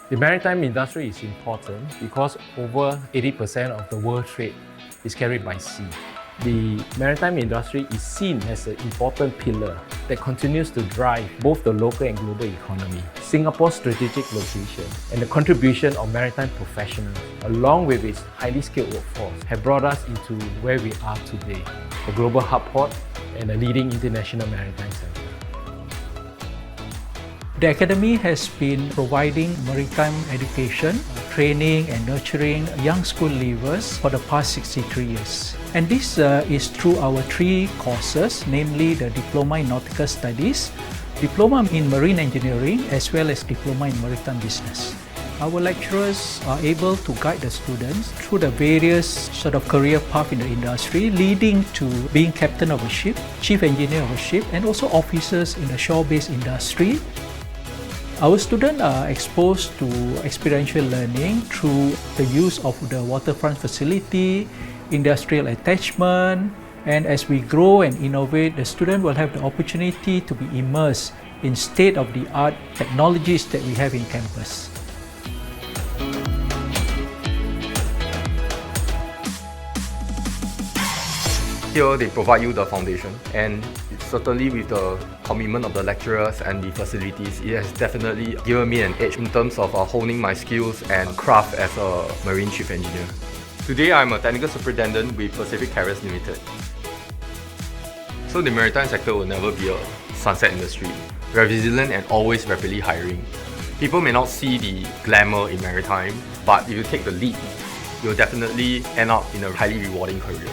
The maritime industry is important because over 80% of the world trade is carried by sea. The maritime industry is seen as an important pillar that continues to drive both the local and global economy. Singapore's strategic location and the contribution of maritime professionals, along with its highly skilled workforce, have brought us into where we are today, a global hub port and a leading international maritime center. The Academy has been providing maritime education, training and nurturing young school leavers for the past 63 years. And this is through our 3 courses, namely the Diploma in Nautical Studies, Diploma in Marine Engineering, as well as Diploma in Maritime Business. Our lecturers are able to guide the students through the various career paths in the industry, leading to being captain of a ship, chief engineer of a ship, and also officers in the shore-based industry. Our students are exposed to experiential learning through the use of the waterfront facility, industrial attachment, and as we grow and innovate, the student will have the opportunity to be immersed in state-of-the-art technologies that we have in campus. Here they provide you the foundation, and certainly with the commitment of the lecturers and the facilities, it has definitely given me an edge in terms of honing my skills and craft as a marine chief engineer. Today I'm a technical superintendent with Pacific Carriers Limited. So the maritime sector will never be a sunset industry. We are resilient and always rapidly hiring. People may not see the glamour in maritime, but if you take the leap, you'll definitely end up in a highly rewarding career.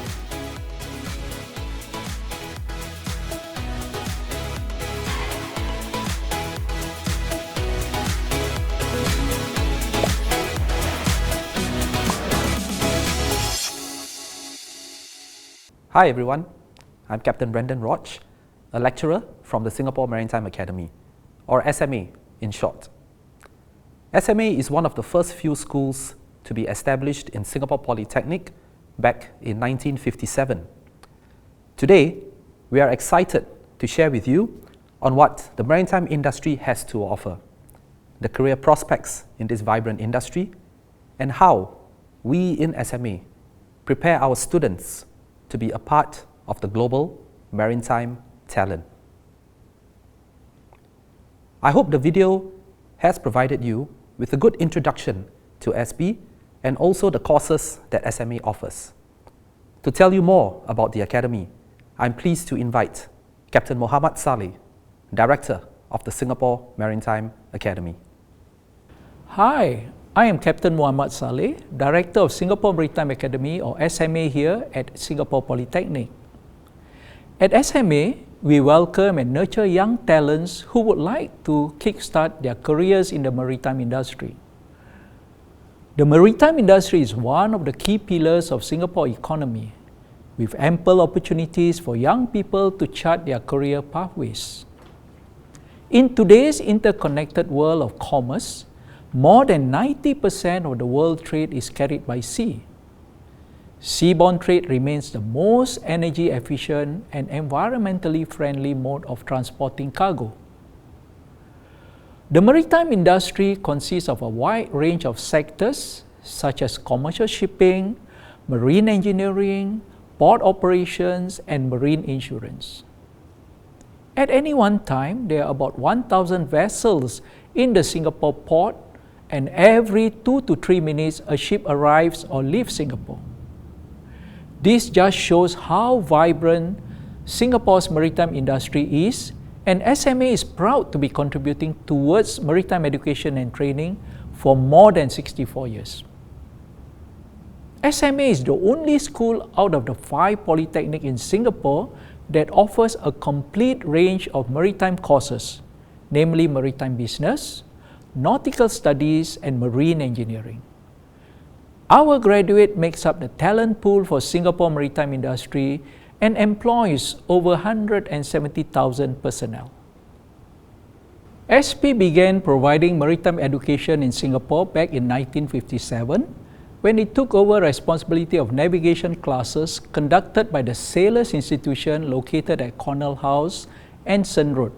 Hi everyone, I'm Captain Brendan Roch, a lecturer from the Singapore Maritime Academy, or SMA in short. SMA is one of the first few schools to be established in Singapore Polytechnic back in 1957. Today, we are excited to share with you on what the maritime industry has to offer, the career prospects in this vibrant industry, and how we in SMA prepare our students to be a part of the global maritime talent. I hope the video has provided you with a good introduction to SB and also the courses that SMA offers. To tell you more about the Academy, I'm pleased to invite Captain Muhammad Saleh, Director of the Singapore Maritime Academy. Hi, I am Captain Muhammad Saleh, Director of Singapore Maritime Academy or SMA here at Singapore Polytechnic. At SMA, we welcome and nurture young talents who would like to kickstart their careers in the maritime industry. The maritime industry is one of the key pillars of Singapore economy, with ample opportunities for young people to chart their career pathways. In today's interconnected world of commerce, more than 90% of the world trade is carried by sea. Seaborne trade remains the most energy efficient and environmentally friendly mode of transporting cargo. The maritime industry consists of a wide range of sectors such as commercial shipping, marine engineering, port operations, and marine insurance. At any one time, there are about 1,000 vessels in the Singapore port, and every 2 to 3 minutes a ship arrives or leaves Singapore. This just shows how vibrant Singapore's maritime industry is, and SMA is proud to be contributing towards maritime education and training for more than 64 years. SMA is the only school out of the 5 polytechnics in Singapore that offers a complete range of maritime courses, namely maritime business, nautical studies, and marine engineering. Our graduate makes up the talent pool for Singapore maritime industry and employs over 170,000 personnel. SP began providing maritime education in Singapore back in 1957 when it took over responsibility of navigation classes conducted by the Sailors Institution located at Cornell House, Anson Road.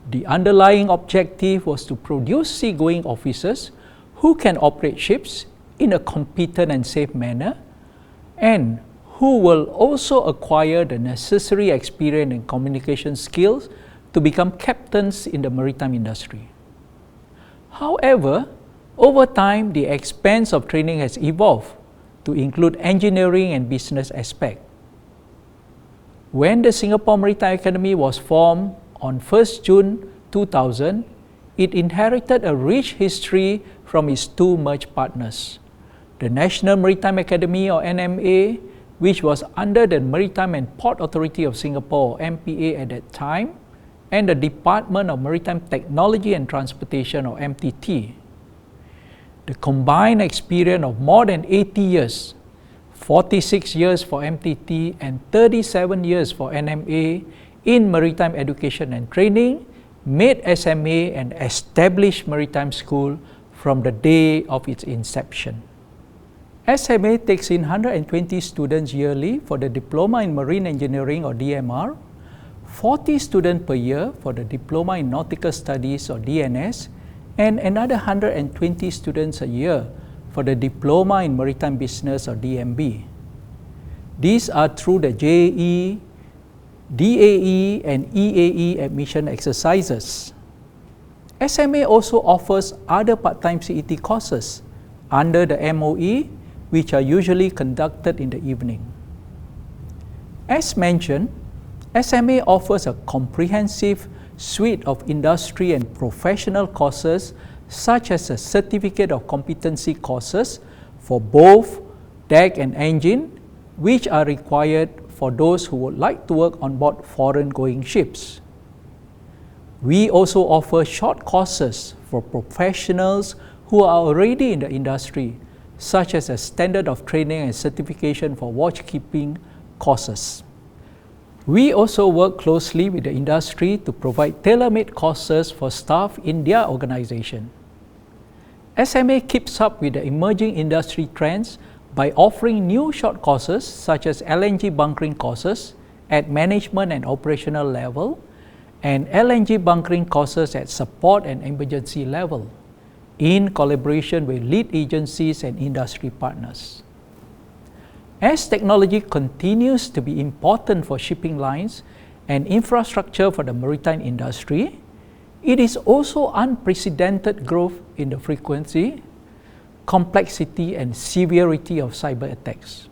The underlying objective was to produce seagoing officers who can operate ships in a competent and safe manner, and who will also acquire the necessary experience and communication skills to become captains in the maritime industry. However, over time, the expanse of training has evolved to include engineering and business aspects. When the Singapore Maritime Academy was formed on 1st June 2000, it inherited a rich history from its two merged partners, the National Maritime Academy or NMA, which was under the Maritime and Port Authority of Singapore or MPA at that time, and the Department of Maritime Technology and Transportation or MTT. The combined experience of more than 80 years, 46 years for MTT and 37 years for NMA in maritime education and training made SMA an established maritime school from the day of its inception. SMA takes in 120 students yearly for the Diploma in Marine Engineering or DMR, 40 students per year for the Diploma in Nautical Studies or DNS, and another 120 students a year for the Diploma in Maritime Business or DMB. These are through the JAE, DAE, and EAE admission exercises. SMA also offers other part-time CET courses under the MOE, which are usually conducted in the evening. As mentioned, SMA offers a comprehensive suite of industry and professional courses such as a Certificate of Competency courses for both deck and engine, which are required for those who would like to work on board foreign-going ships. We also offer short courses for professionals who are already in the industry, such as a Standard of Training and Certification for Watchkeeping courses. We also work closely with the industry to provide tailor-made courses for staff in their organization. SMA keeps up with the emerging industry trends by offering new short courses such as LNG bunkering courses at management and operational level and LNG bunkering courses at support and emergency level in collaboration with lead agencies and industry partners. As technology continues to be important for shipping lines and infrastructure for the maritime industry, it is also unprecedented growth in the frequency, complexity, and severity of cyber attacks.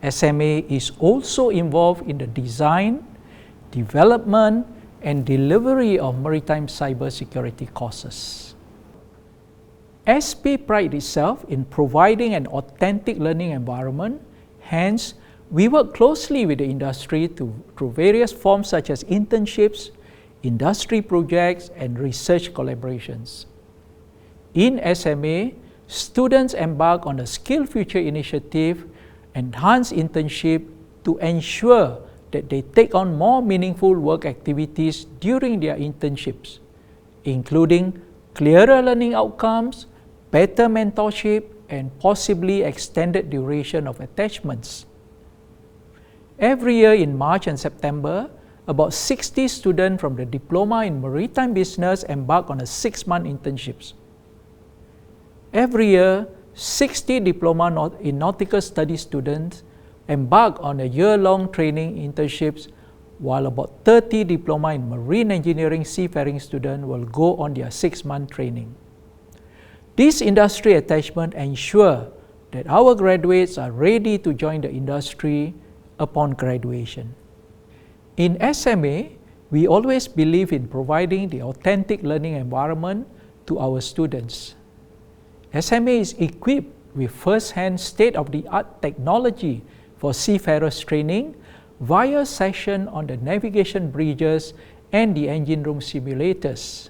SMA is also involved in the design, development, and delivery of maritime cybersecurity courses. SP prides itself in providing an authentic learning environment. Hence, we work closely with the industry through various forms such as internships, industry projects, and research collaborations. In SMA, students embark on the Skill Future initiative, enhanced internship to ensure that they take on more meaningful work activities during their internships, including clearer learning outcomes, better mentorship, and possibly extended duration of attachments. Every year in March and September, about 60 students from the Diploma in Maritime Business embark on a 6-month internships. Every year, 60 Diploma in Nautical Studies students embark on a year-long training internships, while about 30 Diploma in Marine Engineering seafaring students will go on their 6-month training. This industry attachment ensures that our graduates are ready to join the industry upon graduation. In SMA, we always believe in providing the authentic learning environment to our students. SMA is equipped with first-hand state-of-the-art technology for seafarers training via sessions on the navigation bridges and the engine room simulators.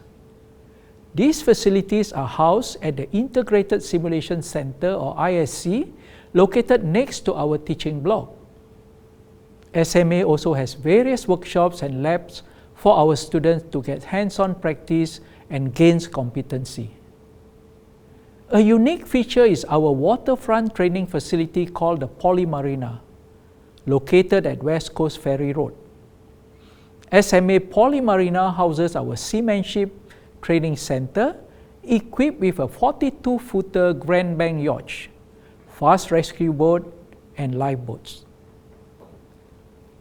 These facilities are housed at the Integrated Simulation Center or ISC, located next to our teaching block. SMA also has various workshops and labs for our students to get hands-on practice and gain competency. A unique feature is our waterfront training facility called the Polymarina, located at West Coast Ferry Road. SMA Polymarina houses our seamanship training center, equipped with a 42-footer Grand Bank yacht, fast rescue boat, and lifeboats.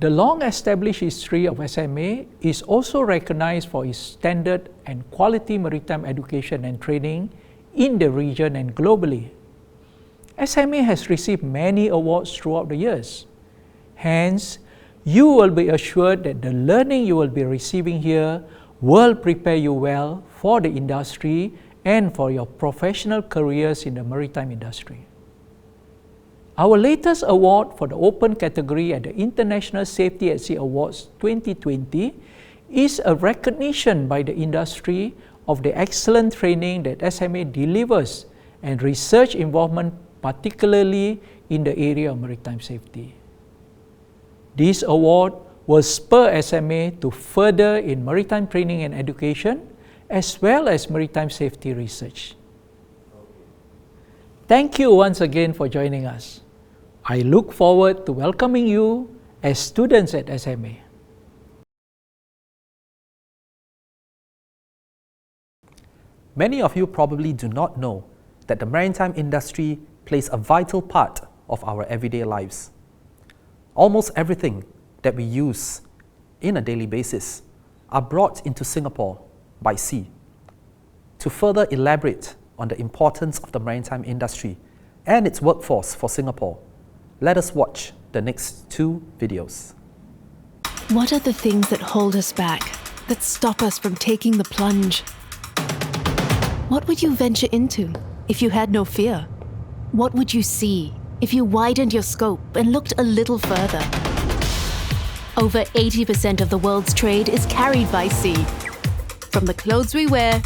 The long-established history of SMA is also recognized for its standard and quality maritime education and training in the region and globally. SMA has received many awards throughout the years. Hence, you will be assured that the learning you will be receiving here will prepare you well for the industry and for your professional careers in the maritime industry. Our latest award for the open category at the International Safety at Sea Awards 2020 is a recognition by the industry of the excellent training that SMA delivers and research involvement, particularly in the area of maritime safety. This award will spur SMA to further in maritime training and education, as well as maritime safety research. Thank you once again for joining us. I look forward to welcoming you as students at SMA. Many of you probably do not know that the maritime industry plays a vital part of our everyday lives. Almost everything that we use in a daily basis are brought into Singapore by sea. To further elaborate on the importance of the maritime industry and its workforce for Singapore, let us watch the next 2 videos. What are the things that hold us back, that stop us from taking the plunge? What would you venture into if you had no fear? What would you see if you widened your scope and looked a little further? Over 80% of the world's trade is carried by sea. From the clothes we wear,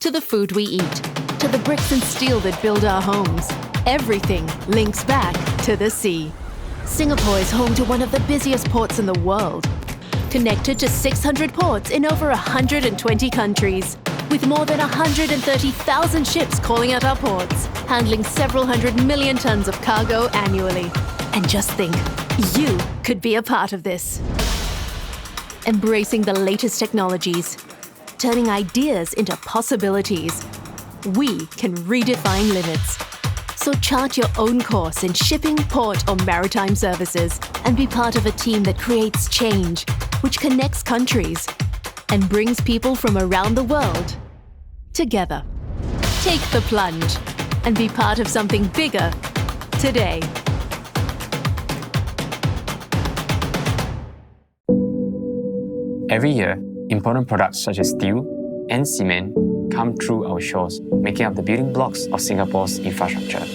to the food we eat, to the bricks and steel that build our homes, everything links back to the sea. Singapore is home to one of the busiest ports in the world, connected to 600 ports in over 120 countries, with more than 130,000 ships calling at our ports, handling several 100 million tons of cargo annually. And just think, you could be a part of this. Embracing the latest technologies, turning ideas into possibilities, we can redefine limits. So chart your own course in shipping, port, or maritime services and be part of a team that creates change, which connects countries and brings people from around the world together. Take the plunge and be part of something bigger today. Every year, important products such as steel and cement come through our shores, making up the building blocks of Singapore's infrastructure.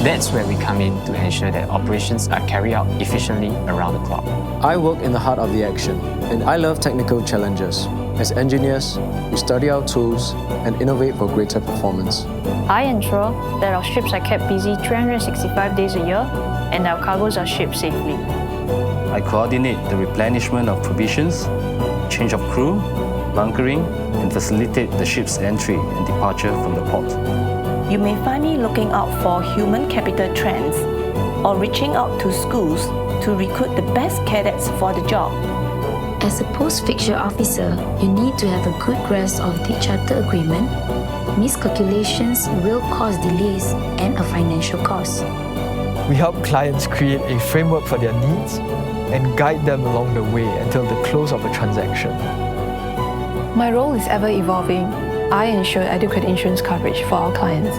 That's where we come in to ensure that operations are carried out efficiently around the clock. I work in the heart of the action, and I love technical challenges. As engineers, we study our tools and innovate for greater performance. I ensure that our ships are kept busy 365 days a year and our cargoes are shipped safely. I coordinate the replenishment of provisions, change of crew, bunkering, and facilitate the ship's entry and departure from the port. You may find me looking out for human capital trends or reaching out to schools to recruit the best cadets for the job. As a post-fixture officer, you need to have a good grasp of the charter agreement. Miscalculations will cause delays and a financial cost. We help clients create a framework for their needs and guide them along the way until the close of a transaction. My role is ever evolving. I ensure adequate insurance coverage for our clients.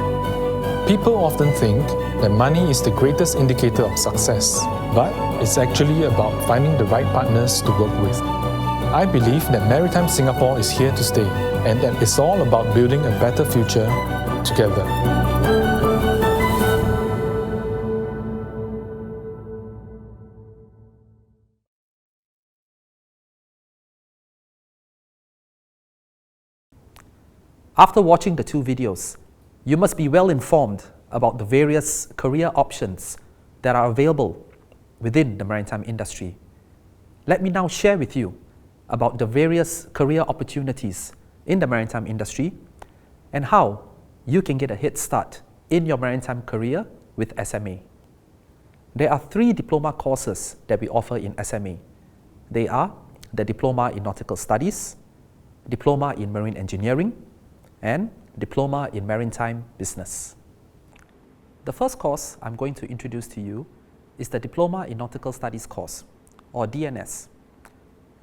People often think that money is the greatest indicator of success, but it's actually about finding the right partners to work with. I believe that Maritime Singapore is here to stay, and that it's all about building a better future together. After watching the 2 videos, you must be well informed about the various career options that are available within the maritime industry. Let me now share with you about the various career opportunities in the maritime industry and how you can get a head start in your maritime career with SMA. There are 3 diploma courses that we offer in SMA. They are the Diploma in Nautical Studies, Diploma in Marine Engineering, and Diploma in Maritime Business. The first course I'm going to introduce to you is the Diploma in Nautical Studies course, or DNS.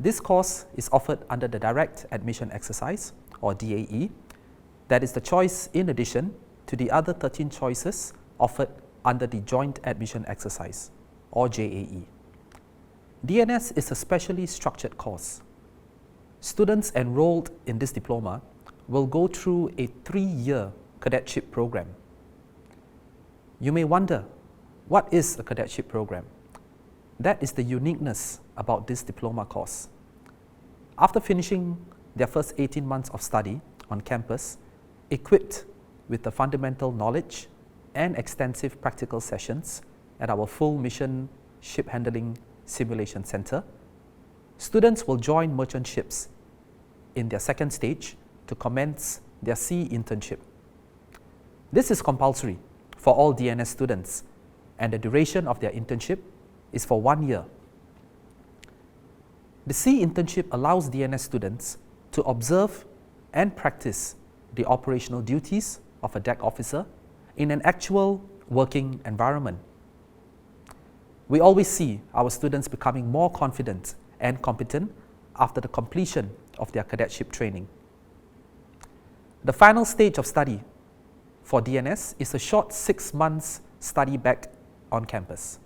This course is offered under the Direct Admission Exercise, or DAE. That is the choice in addition to the other 13 choices offered under the Joint Admission Exercise, or JAE. DNS is a specially structured course. Students enrolled in this diploma will go through a 3-year cadetship program. You may wonder, what is a cadetship program? That is the uniqueness about this diploma course. After finishing their first 18 months of study on campus, equipped with the fundamental knowledge and extensive practical sessions at our full mission ship handling simulation center, students will join merchant ships in their second stage to commence their sea internship. This is compulsory for all DNS students, and the duration of their internship is for 1 year. The sea internship allows DNS students to observe and practice the operational duties of a deck officer in an actual working environment. We always see our students becoming more confident and competent after the completion of their cadetship training. The final stage of study for DNS is a short 6 months study back on campus,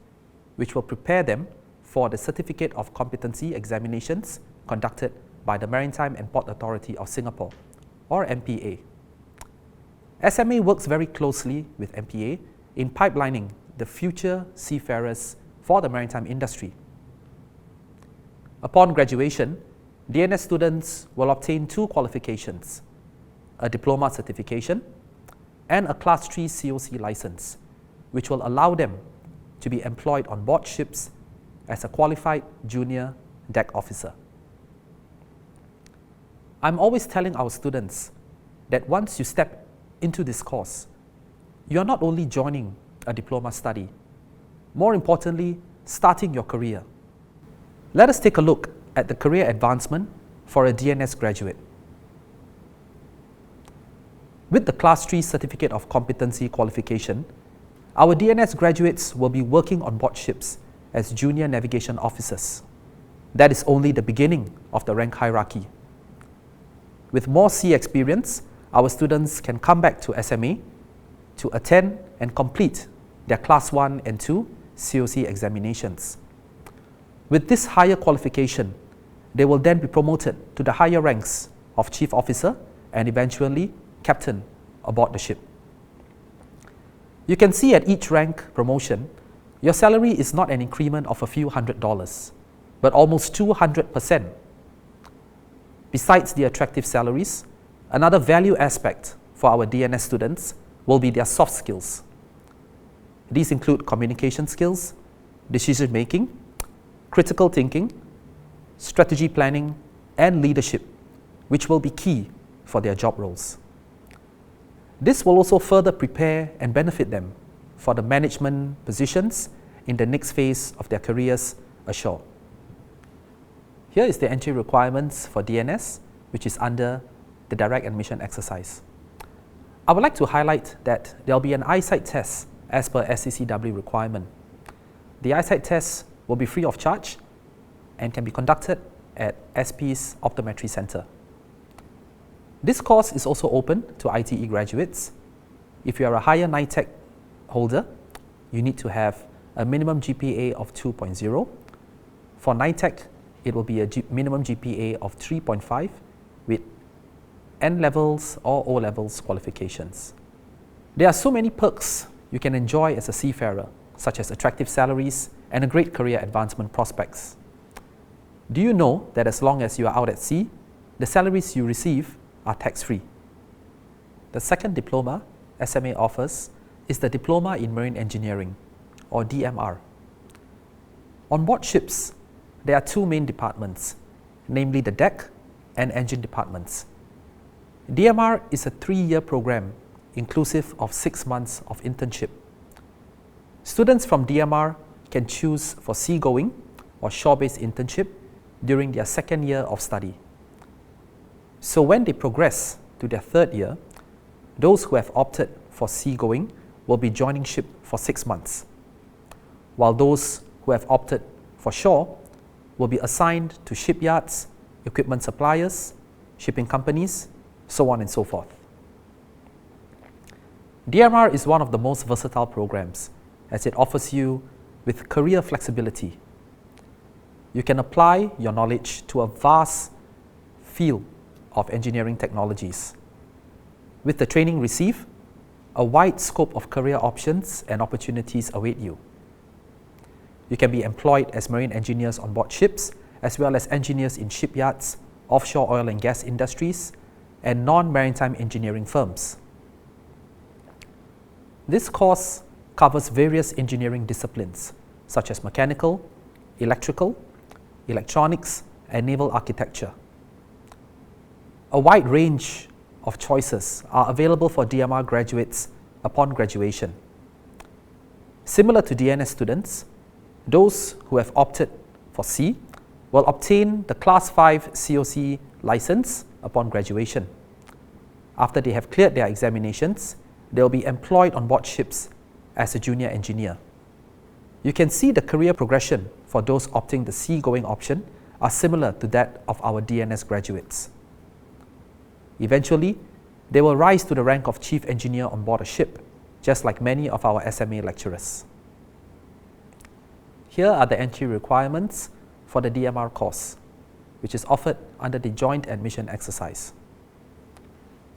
which will prepare them for the Certificate of Competency examinations conducted by the Maritime and Port Authority of Singapore, or MPA. SMA works very closely with MPA in pipelining the future seafarers for the maritime industry. Upon graduation, DNS students will obtain 2 qualifications, a diploma certification and a Class 3 COC license, which will allow them to be employed on board ships as a qualified junior deck officer. I'm always telling our students that once you step into this course, you are not only joining a diploma study, more importantly, starting your career. Let us take a look at the career advancement for a DNS graduate. With the Class 3 Certificate of Competency qualification, our DNS graduates will be working on board ships as junior navigation officers. That is only the beginning of the rank hierarchy. With more sea experience, our students can come back to SMA to attend and complete their Class 1 and 2 COC examinations. With this higher qualification, they will then be promoted to the higher ranks of Chief Officer and eventually Captain aboard the ship. You can see at each rank promotion, your salary is not an increment of a few $100s, but almost 200%. Besides the attractive salaries, another value aspect for our DNS students will be their soft skills. These include communication skills, decision making, critical thinking, strategy planning, and leadership, which will be key for their job roles. This will also further prepare and benefit them for the management positions in the next phase of their careers ashore. Here is the entry requirements for DNS, which is under the direct admission exercise. I would like to highlight that there will be an eyesight test as per SCCW requirement. The eyesight test will be free of charge and can be conducted at SP's Optometry Center. This course is also open to ITE graduates. If you are a higher NITEC holder, you need to have a minimum GPA of 2.0. For NITEC, it will be a minimum GPA of 3.5 with N-levels or O-levels qualifications. There are so many perks you can enjoy as a seafarer, such as attractive salaries and a great career advancement prospects. Do you know that as long as you are out at sea, the salaries you receive are tax-free? The second diploma SMA offers is the Diploma in Marine Engineering, or DMR. On board ships, there are 2 main departments, namely the deck and engine departments. DMR is a 3-year program inclusive of 6 months of internship. Students from DMR can choose for seagoing or shore-based internship during their second year of study. So when they progress to their third year, those who have opted for seagoing will be joining ship for 6 months, while those who have opted for shore will be assigned to shipyards, equipment suppliers, shipping companies, so on and so forth. DMR is one of the most versatile programs as it offers you with career flexibility. You can apply your knowledge to a vast field of engineering technologies. With the training received, a wide scope of career options and opportunities await you. You can be employed as marine engineers on board ships, as well as engineers in shipyards, offshore oil and gas industries, and non-maritime engineering firms. This course covers various engineering disciplines, such as mechanical, electrical, electronics, and naval architecture. A wide range of choices are available for DMR graduates upon graduation. Similar to DNS students, those who have opted for C will obtain the Class 5 COC license upon graduation. After they have cleared their examinations, they will be employed on board ships as a junior engineer. You can see the career progression for those opting the seagoing option are similar to that of our DNS graduates. Eventually, they will rise to the rank of chief engineer on board a ship, just like many of our SMA lecturers. Here are the entry requirements for the DMR course, which is offered under the joint admission exercise.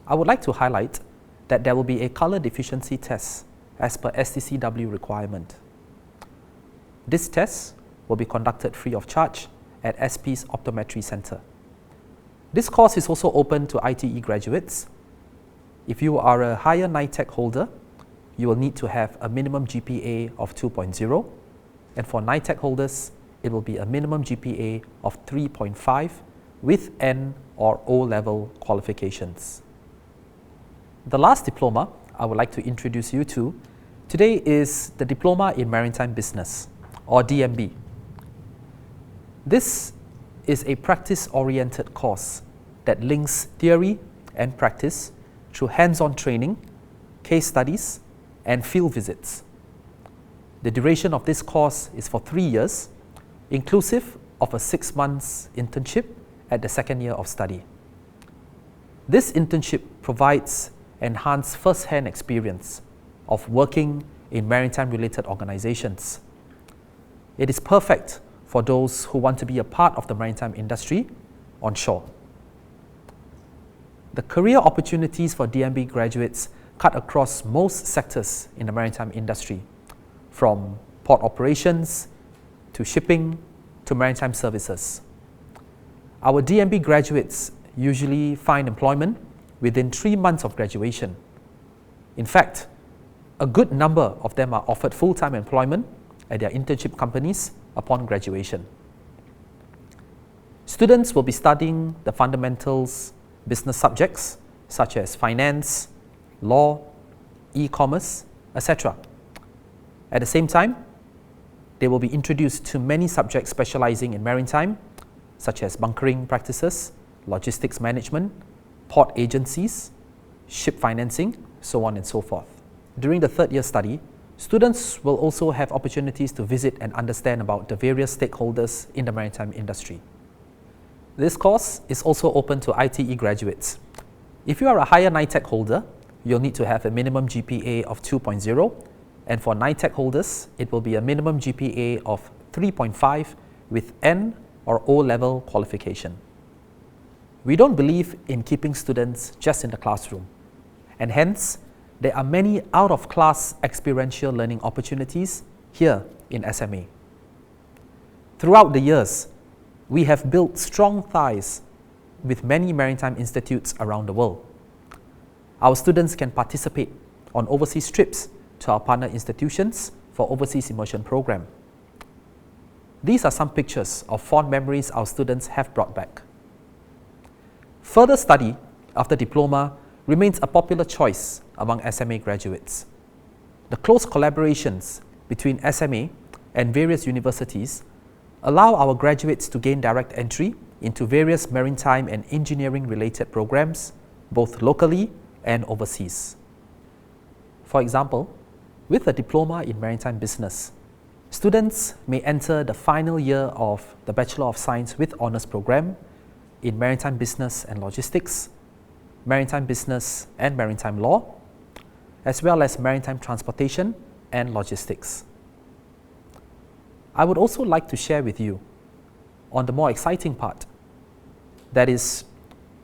I would like to highlight that there will be a color deficiency test as per STCW requirement. This test will be conducted free of charge at SP's Optometry Center. This course is also open to ITE graduates. If you are a higher NITEC holder, you will need to have a minimum GPA of 2.0, and for NITEC holders, it will be a minimum GPA of 3.5 with N or O-level qualifications. The last diploma I would like to introduce you to today is the Diploma in Maritime Business, or DMB. This is a practice-oriented course that links theory and practice through hands-on training, case studies, and field visits. The duration of this course is for 3 years, inclusive of a 6 months internship at the second year of study. This internship provides enhanced first-hand experience of working in maritime-related organizations. It is perfect for those who want to be a part of the maritime industry on shore. The career opportunities for DMB graduates cut across most sectors in the maritime industry, from port operations to shipping to maritime services. Our DMB graduates usually find employment within 3 months of graduation. In fact, a good number of them are offered full-time employment at their internship companies upon graduation. Students will be studying the fundamentals business subjects such as finance, law, e-commerce, etc. At the same time, they will be introduced to many subjects specializing in maritime, such as bunkering practices, logistics management, port agencies, ship financing, so on and so forth. During the third year study, students will also have opportunities to visit and understand about the various stakeholders in the maritime industry. This course is also open to ITE graduates. If you are a higher NITEC holder, you'll need to have a minimum GPA of 2.0, and for NITEC holders, it will be a minimum GPA of 3.5 with N or O-level qualification. We don't believe in keeping students just in the classroom, and hence, there are many out-of-class experiential learning opportunities here in SMA. Throughout the years, we have built strong ties with many maritime institutes around the world. Our students can participate on overseas trips to our partner institutions for overseas immersion program. These are some pictures of fond memories our students have brought back. Further study after diploma remains a popular choice among SMA graduates. The close collaborations between SMA and various universities allow our graduates to gain direct entry into various maritime and engineering related programs, both locally and overseas. For example, with a diploma in maritime business, students may enter the final year of the Bachelor of Science with Honours program in Maritime Business and Logistics, Maritime Business and Maritime Law, as well as Maritime Transportation and Logistics. I would also like to share with you on the more exciting part, that is,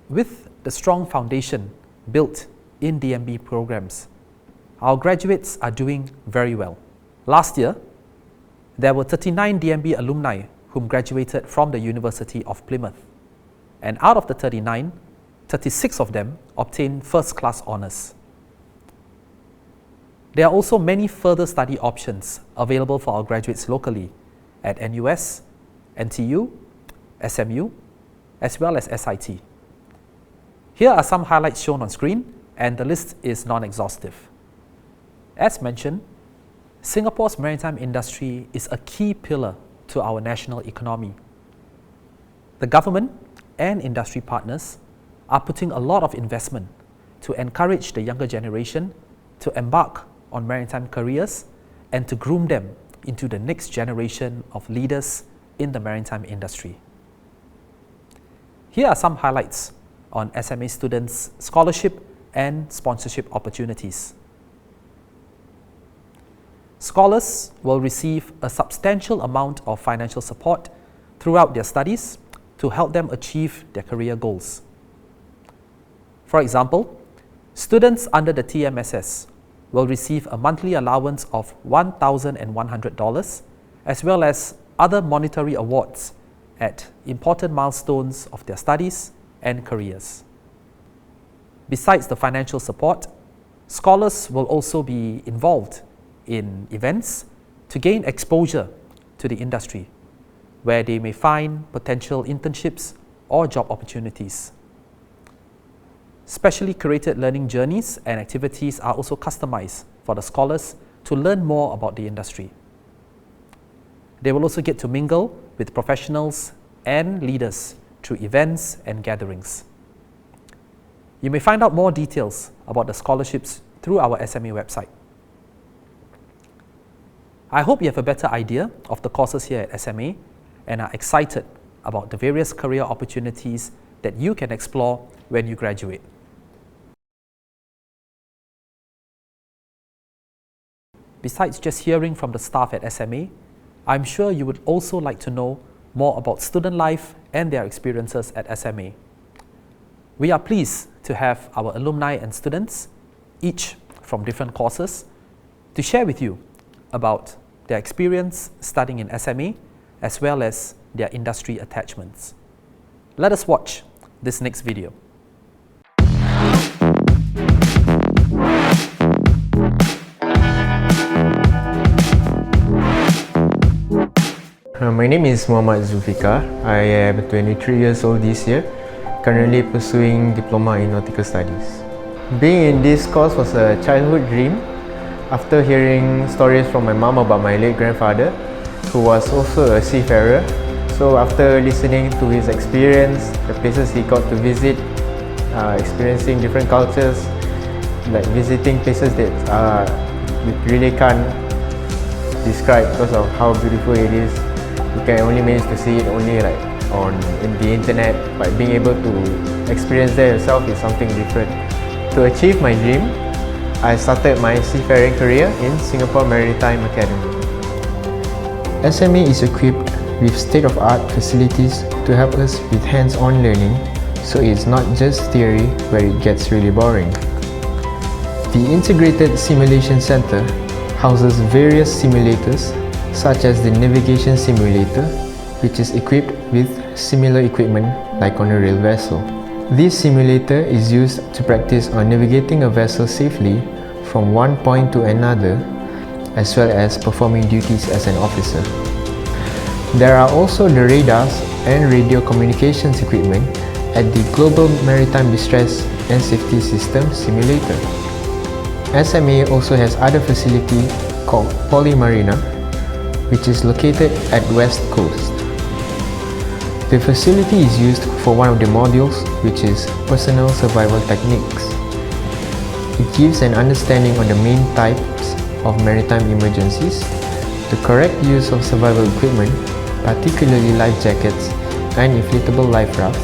with the strong foundation built in DMB programs, our graduates are doing very well. Last year, there were 39 DMB alumni whom graduated from the University of Plymouth. And out of the 39, 36 of them obtained first-class honours. There are also many further study options available for our graduates locally at NUS, NTU, SMU, as well as SIT. Here are some highlights shown on screen, and the list is non-exhaustive. As mentioned, Singapore's maritime industry is a key pillar to our national economy. The government and industry partners are putting a lot of investment to encourage the younger generation to embark on maritime careers and to groom them into the next generation of leaders in the maritime industry. Here are some highlights on SMA students' scholarship and sponsorship opportunities. Scholars will receive a substantial amount of financial support throughout their studies to help them achieve their career goals. For example, students under the TMSS will receive a monthly allowance of $1,100 as well as other monetary awards at important milestones of their studies and careers. Besides the financial support, scholars will also be involved in events to gain exposure to the industry, where they may find potential internships or job opportunities. Specially curated learning journeys and activities are also customized for the scholars to learn more about the industry. They will also get to mingle with professionals and leaders through events and gatherings. You may find out more details about the scholarships through our SMA website. I hope you have a better idea of the courses here at SMA and are excited about the various career opportunities that you can explore when you graduate. Besides just hearing from the staff at SMA, I'm sure you would also like to know more about student life and their experiences at SMA. We are pleased to have our alumni and students, each from different courses, to share with you about their experience studying in SMA as well as their industry attachments. Let us watch this next video. My name is Muhammad Zulfikar. I am 23 years old this year, currently pursuing Diploma in Nautical Studies. Being in this course was a childhood dream after hearing stories from my mom about my late grandfather, who was also a seafarer. So after listening to his experience, the places he got to visit, experiencing different cultures, like visiting places that we really can't describe because of how beautiful it is. You can only manage to see it only like in the internet, but being able to experience that yourself is something different. To achieve my dream, I started my seafaring career in Singapore Maritime Academy. SMA is equipped with state-of-the-art facilities to help us with hands-on learning, so it's not just theory where it gets really boring. The Integrated Simulation Center houses various simulators such as the Navigation Simulator, which is equipped with similar equipment like on a rail vessel. This simulator is used to practice on navigating a vessel safely from one point to another, as well as performing duties as an officer. There are also the radars and radio communications equipment at the Global Maritime Distress and Safety System Simulator. SMA also has other facility called Polymarina, which is located at West Coast. The facility is used for one of the modules, which is Personal Survival Techniques. It gives an understanding on the main types of maritime emergencies, the correct use of survival equipment, particularly life jackets and inflatable life rafts.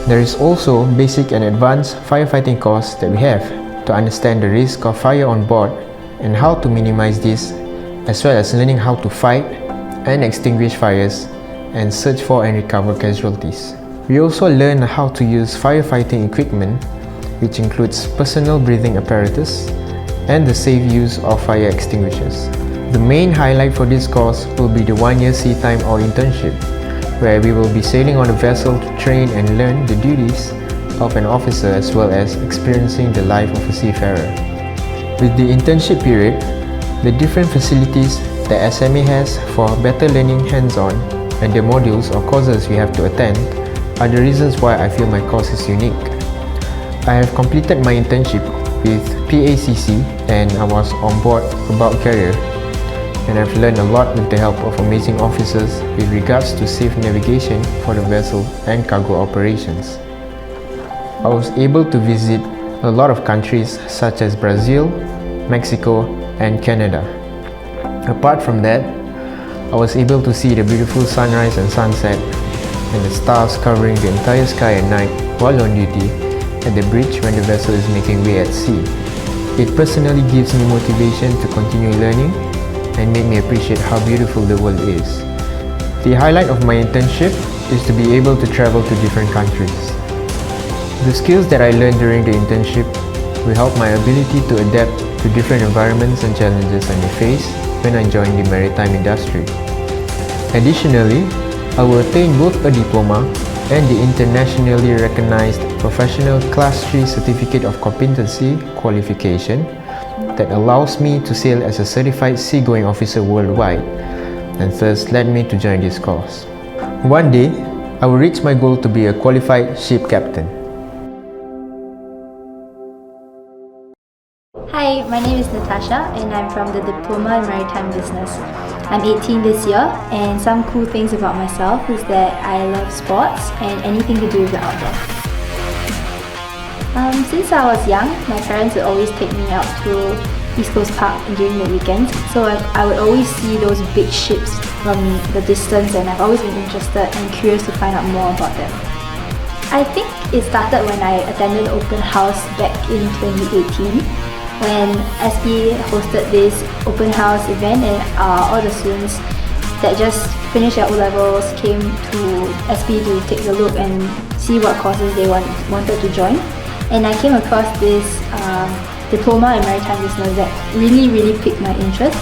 There is also basic and advanced firefighting course that we have to understand the risk of fire on board and how to minimize this, as well as learning how to fight and extinguish fires and search for and recover casualties. We also learn how to use firefighting equipment, which includes personal breathing apparatus and the safe use of fire extinguishers. The main highlight for this course will be the 1-year sea time or internship, where we will be sailing on a vessel to train and learn the duties of an officer as well as experiencing the life of a seafarer. With the internship period, the different facilities that SMA has for better learning hands-on and the modules or courses we have to attend are the reasons why I feel my course is unique. I have completed my internship with PACC and I was on board About Carrier, and I've learned a lot with the help of amazing officers with regards to safe navigation for the vessel and cargo operations. I was able to visit a lot of countries such as Brazil, Mexico and Canada. Apart from that, I was able to see the beautiful sunrise and sunset and the stars covering the entire sky at night while on duty at the bridge when the vessel is making way at sea. It personally gives me motivation to continue learning and make me appreciate how beautiful the world is. The highlight of my internship is to be able to travel to different countries. The skills that I learned during the internship will help my ability to adapt to different environments and challenges I may face when I join the maritime industry. Additionally, I will attain both a diploma and the internationally recognized Professional Class 3 Certificate of Competency qualification that allows me to sail as a certified seagoing officer worldwide, and thus led me to join this course. One day, I will reach my goal to be a qualified ship captain. Hi, my name is Natasha and I'm from the Diploma in Maritime Business. I'm 18 this year, and some cool things about myself is that I love sports and anything to do with the outdoor. Since I was young, my parents would always take me out to East Coast Park during the weekends, so I would always see those big ships from the distance, and I've always been interested and curious to find out more about them. I think it started when I attended open house back in 2018, when SP hosted this open house event, and all the students that just finished their O-levels came to SP to take a look and see what courses they wanted to join. And I came across this Diploma in Maritime Business that really piqued my interest.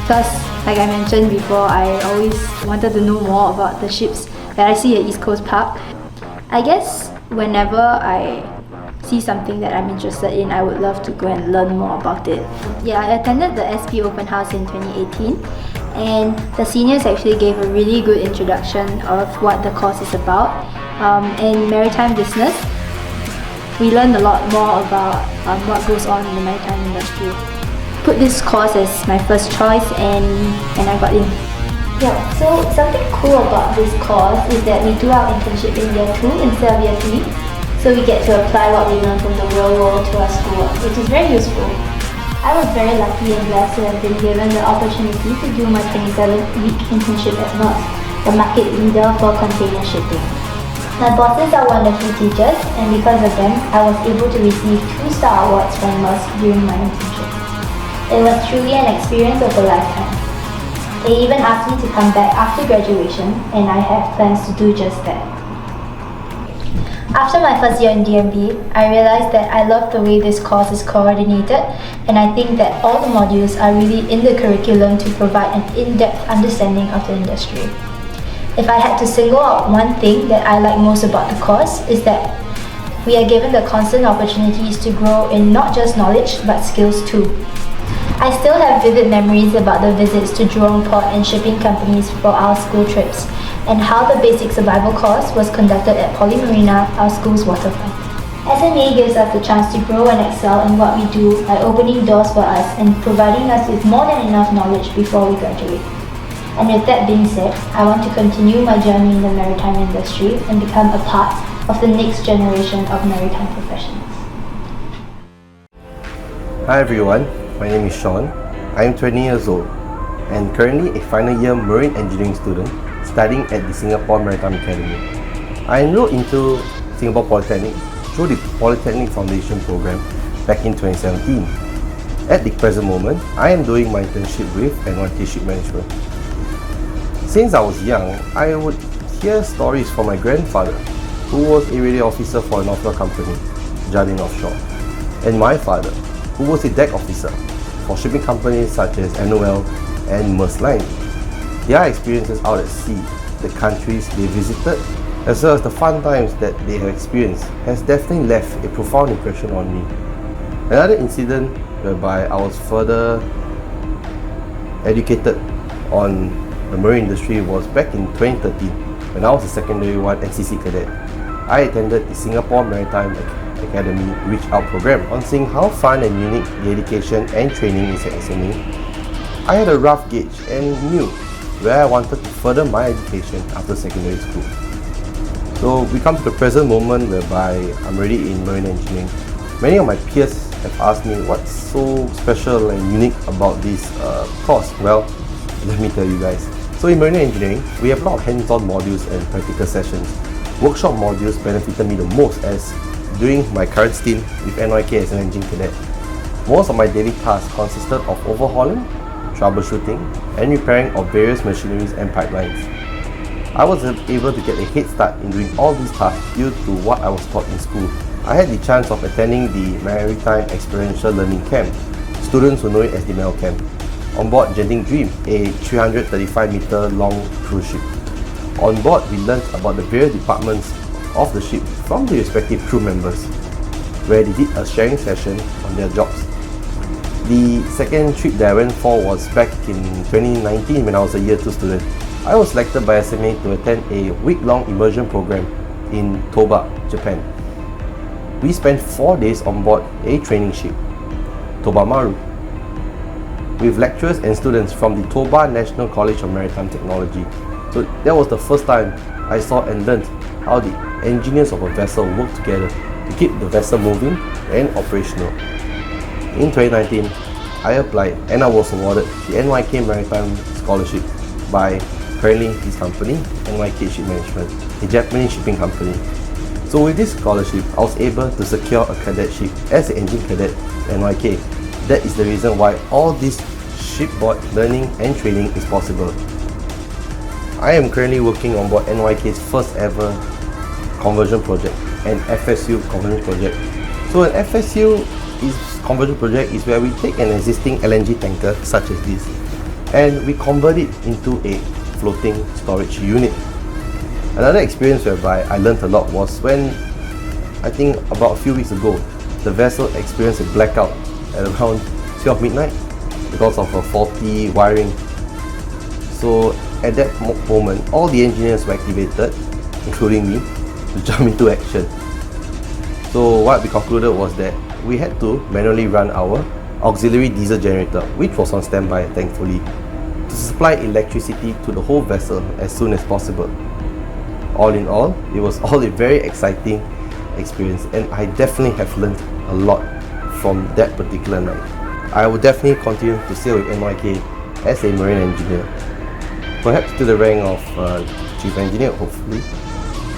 Plus, like I mentioned before, I always wanted to know more about the ships that I see at East Coast Park. I guess whenever I see something that I'm interested in, I would love to go and learn more about it. Yeah, I attended the SP Open House in 2018, and the seniors actually gave a really good introduction of what the course is about. In maritime business, we learned a lot more about what goes on in the maritime industry. Put this course as my first choice, and I got in. Yeah, so something cool about this course is that we do our internship in year 2 instead of year 3. So we get to apply what we learn from the real world to our schoolwork, which is very useful. I was very lucky and blessed to have been given the opportunity to do my 27-week internship at Maersk, the market leader for container shipping. My bosses are wonderful teachers, and because of them, I was able to receive 2-star awards from Maersk during my internship. It was truly an experience of a lifetime. They even asked me to come back after graduation, and I have plans to do just that. After my first year in DMB, I realized that I love the way this course is coordinated, and I think that all the modules are really in the curriculum to provide an in-depth understanding of the industry. If I had to single out one thing that I like most about the course, is that we are given the constant opportunities to grow in not just knowledge, but skills too. I still have vivid memories about the visits to Jurong Port and shipping companies for our school trips, and how the basic survival course was conducted at Poly Marina, our school's waterfront. SMA gives us the chance to grow and excel in what we do by opening doors for us and providing us with more than enough knowledge before we graduate. And with that being said, I want to continue my journey in the maritime industry and become a part of the next generation of maritime professionals. Hi everyone, my name is Sean. I am 20 years old and currently a final year marine engineering student studying at the Singapore Maritime Academy. I enrolled into Singapore Polytechnic through the Polytechnic Foundation program back in 2017. At the present moment, I am doing my internship with NYK Ship Management. Since I was young, I would hear stories from my grandfather, who was a radio officer for an offshore company, Jardine Offshore, and my father, who was a deck officer for shipping companies such as NOL and Maersk Line. Their experiences out at sea, the countries they visited, as well as the fun times that they have experienced has definitely left a profound impression on me. Another incident whereby I was further educated on the marine industry was back in 2013 when I was a secondary 1 NCC cadet. I attended the Singapore Maritime Academy Reach Out program. On seeing how fun and unique the education and training is at SMA, I had a rough gauge and knew where I wanted to further my education after secondary school. So we come to the present moment whereby I'm already in marine engineering. Many of my peers have asked me what's so special and unique about this course. Well, let me tell you guys. So in marine engineering, we have a lot of hands-on modules and practical sessions. Workshop modules benefited me the most as during my current stint with NYK as an engine cadet. Most of my daily tasks consisted of overhauling, troubleshooting, and repairing of various machineries and pipelines. I was able to get a head start in doing all these tasks due to what I was taught in school. I had the chance of attending the Maritime Experiential Learning Camp. Students will know it as the MEL Camp. On board Genting Dream, a 335-meter long cruise ship. On board, we learned about the various departments of the ship from the respective crew members, where they did a sharing session on their jobs. The second trip that I went for was back in 2019 when I was a year 2 student. I was selected by SMA to attend a week-long immersion program in Toba, Japan. We spent 4 days on board a training ship, Toba Maru, with lecturers and students from the Toba National College of Maritime Technology. So that was the first time I saw and learned how the engineers of a vessel work together to keep the vessel moving and operational. In 2019, I applied and I was awarded the NYK Maritime Scholarship by currently this company, NYK Ship Management, a Japanese shipping company. So with this scholarship, I was able to secure a cadetship as an engine cadet at NYK. That is the reason why all this shipboard learning and training is possible. I am currently working on board NYK's first ever conversion project, an FSU conversion project. So an FSU conversion project is where we take an existing LNG tanker such as this and we convert it into a floating storage unit. Another experience whereby I learned a lot was when, I think about a few weeks ago, the vessel experienced a blackout at around 12 midnight because of a faulty wiring. So at that moment, all the engineers were activated, including me, to jump into action. So what we concluded was that we had to manually run our auxiliary diesel generator, which was on standby thankfully, to supply electricity to the whole vessel as soon as possible. All in all, it was all a very exciting experience and I definitely have learned a lot from that particular night. I will definitely continue to sail with NYK as a marine engineer, perhaps to the rank of chief engineer hopefully,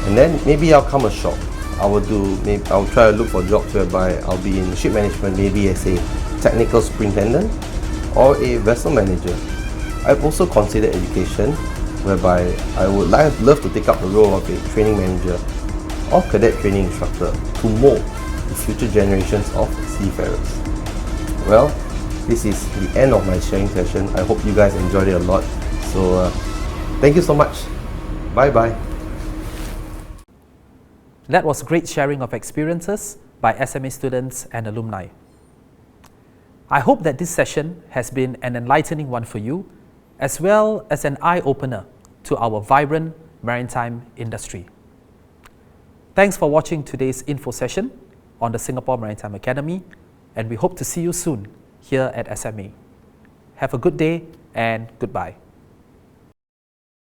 and then maybe I'll come ashore. I'll try to look for jobs whereby I'll be in ship management, maybe as a technical superintendent or a vessel manager. I've also considered education, whereby I would love to take up the role of a training manager or cadet training instructor to mold the future generations of seafarers. Well, this is the end of my sharing session. I hope you guys enjoyed it a lot. So thank you so much. Bye bye. That was great sharing of experiences by SMA students and alumni. I hope that this session has been an enlightening one for you, as well as an eye-opener to our vibrant maritime industry. Thanks for watching today's info session on the Singapore Maritime Academy, and we hope to see you soon here at SMA. Have a good day and goodbye.